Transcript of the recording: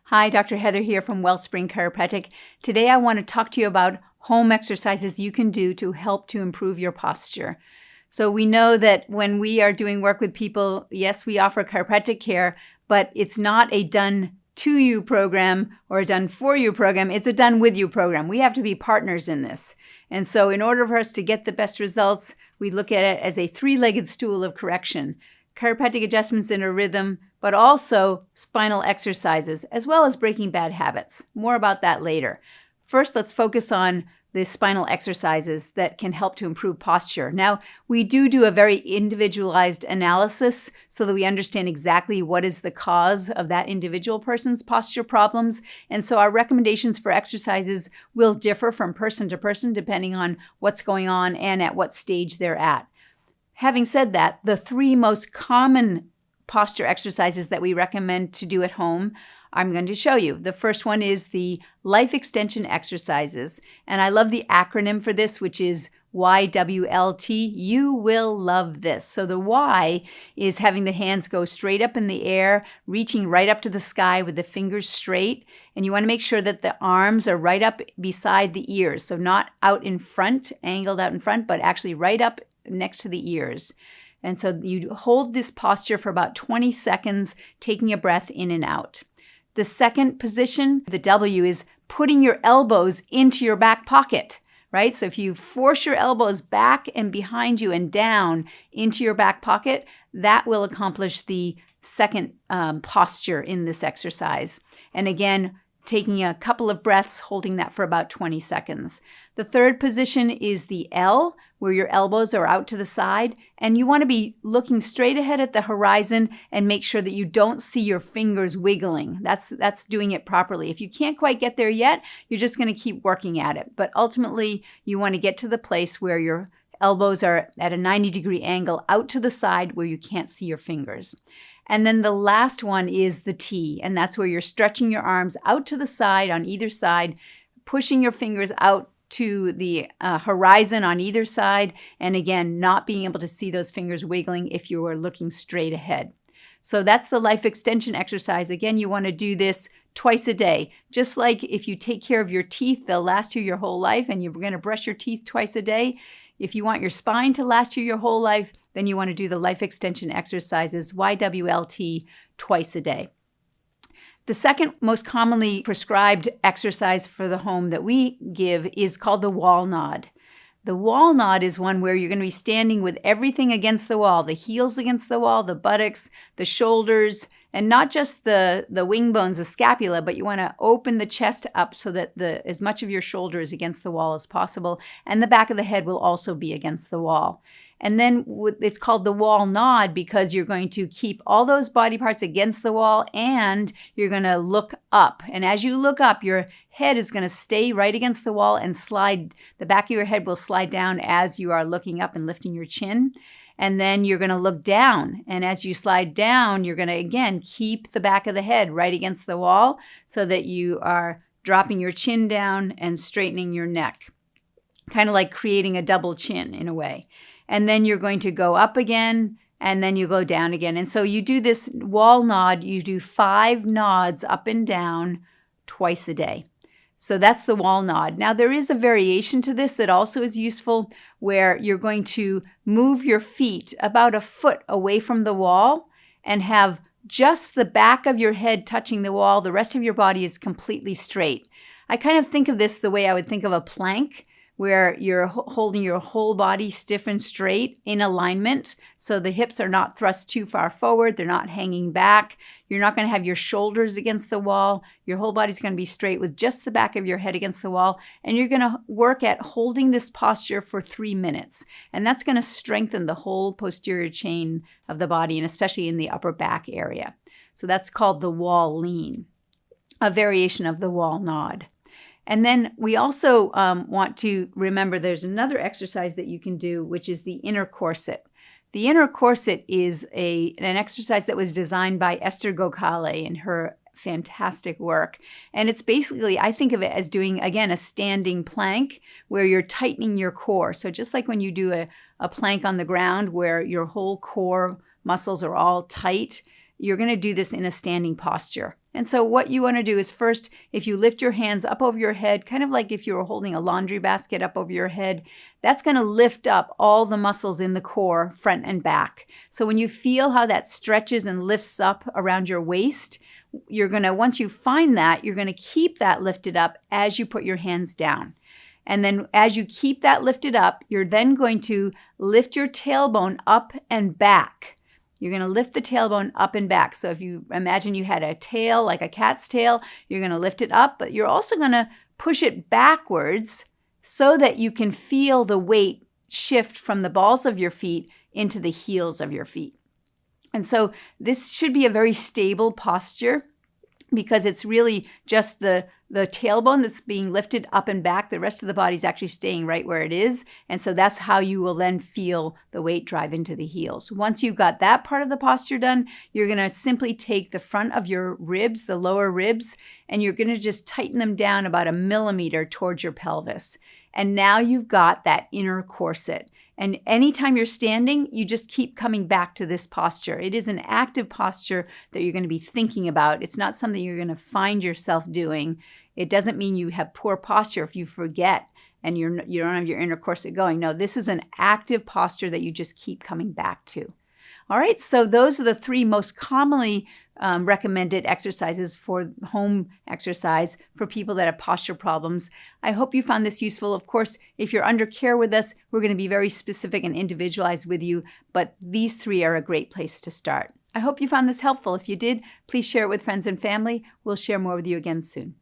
Hi, Dr. Heather here from Wellspring Chiropractic. Today I want to talk to you about home exercises you can do to help to improve your posture. So we know that when we are doing work with people, yes, we offer chiropractic care, but it's not a done to you program or a done for you program. It's a done with you program. We have to be partners in this. And so in order for us to get the best results, we look at it as a three-legged stool of correction. Chiropractic adjustments in a rhythm, but also spinal exercises, as well as breaking bad habits. More about that later. First, let's focus on the spinal exercises that can help to improve posture. Now, we do a very individualized analysis so that we understand exactly what is the cause of that individual person's posture problems. And so our recommendations for exercises will differ from person to person depending on what's going on and at what stage they're at. Having said that, the three most common posture exercises that we recommend to do at home, I'm going to show you. The first one is the life extension exercises. And I love the acronym for this, which is YWLT. You will love this. So the Y is having the hands go straight up in the air, reaching right up to the sky with the fingers straight. And you want to make sure that the arms are right up beside the ears. So not out in front, angled out in front, but actually right up next to the ears. And so you hold this posture for about 20 seconds, taking a breath in and out. The second position, the W, is putting your elbows into your back pocket, right? So if you force your elbows back and behind you and down into your back pocket, that will accomplish the second posture in this exercise. And again, taking a couple of breaths, holding that for about 20 seconds. The third position is the L, where your elbows are out to the side, and you want to be looking straight ahead at the horizon and make sure that you don't see your fingers wiggling. That's doing it properly. If you can't quite get there yet, you're just going to keep working at it. But ultimately, you want to get to the place where your elbows are at a 90-degree angle out to the side where you can't see your fingers. And then the last one is the T, and that's where you're stretching your arms out to the side on either side, pushing your fingers out to the horizon on either side, and again, not being able to see those fingers wiggling if you are looking straight ahead. So that's the life extension exercise. Again, you want to do this twice a day. Just like if you take care of your teeth, they'll last you your whole life, and you're going to brush your teeth twice a day. If you want your spine to last you your whole life, then you want to do the life extension exercises, YWLT, twice a day. The second most commonly prescribed exercise for the home that we give is called the wall nod. The wall nod is one where you're going to be standing with everything against the wall, the heels against the wall, the buttocks, the shoulders, and not just the wing bones, the scapula, but you want to open the chest up so that as much of your shoulder is against the wall as possible, and the back of the head will also be against the wall. And then it's called the wall nod because you're going to keep all those body parts against the wall and you're going to look up. And as you look up, your head is going to stay right against the wall and the back of your head will slide down as you are looking up and lifting your chin. And then you're going to look down. And as you slide down, you're going to, again, keep the back of the head right against the wall so that you are dropping your chin down and straightening your neck, kind of like creating a double chin in a way. And then you're going to go up again, and then you go down again. And so you do this wall nod. You do 5 nods up and down twice a day. So that's the wall nod. Now, there is a variation to this that also is useful where you're going to move your feet about a foot away from the wall and have just the back of your head touching the wall. The rest of your body is completely straight. I kind of think of this the way I would think of a plank, where you're holding your whole body stiff and straight in alignment. So the hips are not thrust too far forward. They're not hanging back. You're not going to have your shoulders against the wall. Your whole body's going to be straight with just the back of your head against the wall. And you're going to work at holding this posture for 3 minutes. And that's going to strengthen the whole posterior chain of the body, and especially in the upper back area. So that's called the wall lean, a variation of the wall nod. And then we also want to remember there's another exercise that you can do, which is the inner corset. The inner corset is an exercise that was designed by Esther Gokale in her fantastic work. And it's basically, I think of it as doing, again, a standing plank where you're tightening your core. So just like when you do a plank on the ground where your whole core muscles are all tight, you're going to do this in a standing posture. And so what you want to do is first, if you lift your hands up over your head, kind of like if you were holding a laundry basket up over your head, that's going to lift up all the muscles in the core, front and back. So when you feel how that stretches and lifts up around your waist, you're going to, once you find that, you're going to keep that lifted up as you put your hands down. And then as you keep that lifted up, you're then going to lift your tailbone up and back. You're going to lift the tailbone up and back. So if you imagine you had a tail, like a cat's tail, you're going to lift it up, but you're also going to push it backwards so that you can feel the weight shift from the balls of your feet into the heels of your feet. And so this should be a very stable posture because it's really just the tailbone that's being lifted up and back. The rest of the body is actually staying right where it is. And so that's how you will then feel the weight drive into the heels. Once you've got that part of the posture done, you're going to simply take the front of your ribs, the lower ribs, and you're going to just tighten them down about 1 millimeter towards your pelvis. And now you've got that inner corset. And anytime you're standing, you just keep coming back to this posture. It is an active posture that you're going to be thinking about. It's not something you're going to find yourself doing. It doesn't mean you have poor posture if you forget and you don't have your inner corset going. No, this is an active posture that you just keep coming back to. All right, so those are the 3 most commonly recommended exercises for home exercise for people that have posture problems. I hope you found this useful. Of course, if you're under care with us, we're going to be very specific and individualized with you, but these 3 are a great place to start. I hope you found this helpful. If you did, please share it with friends and family. We'll share more with you again soon.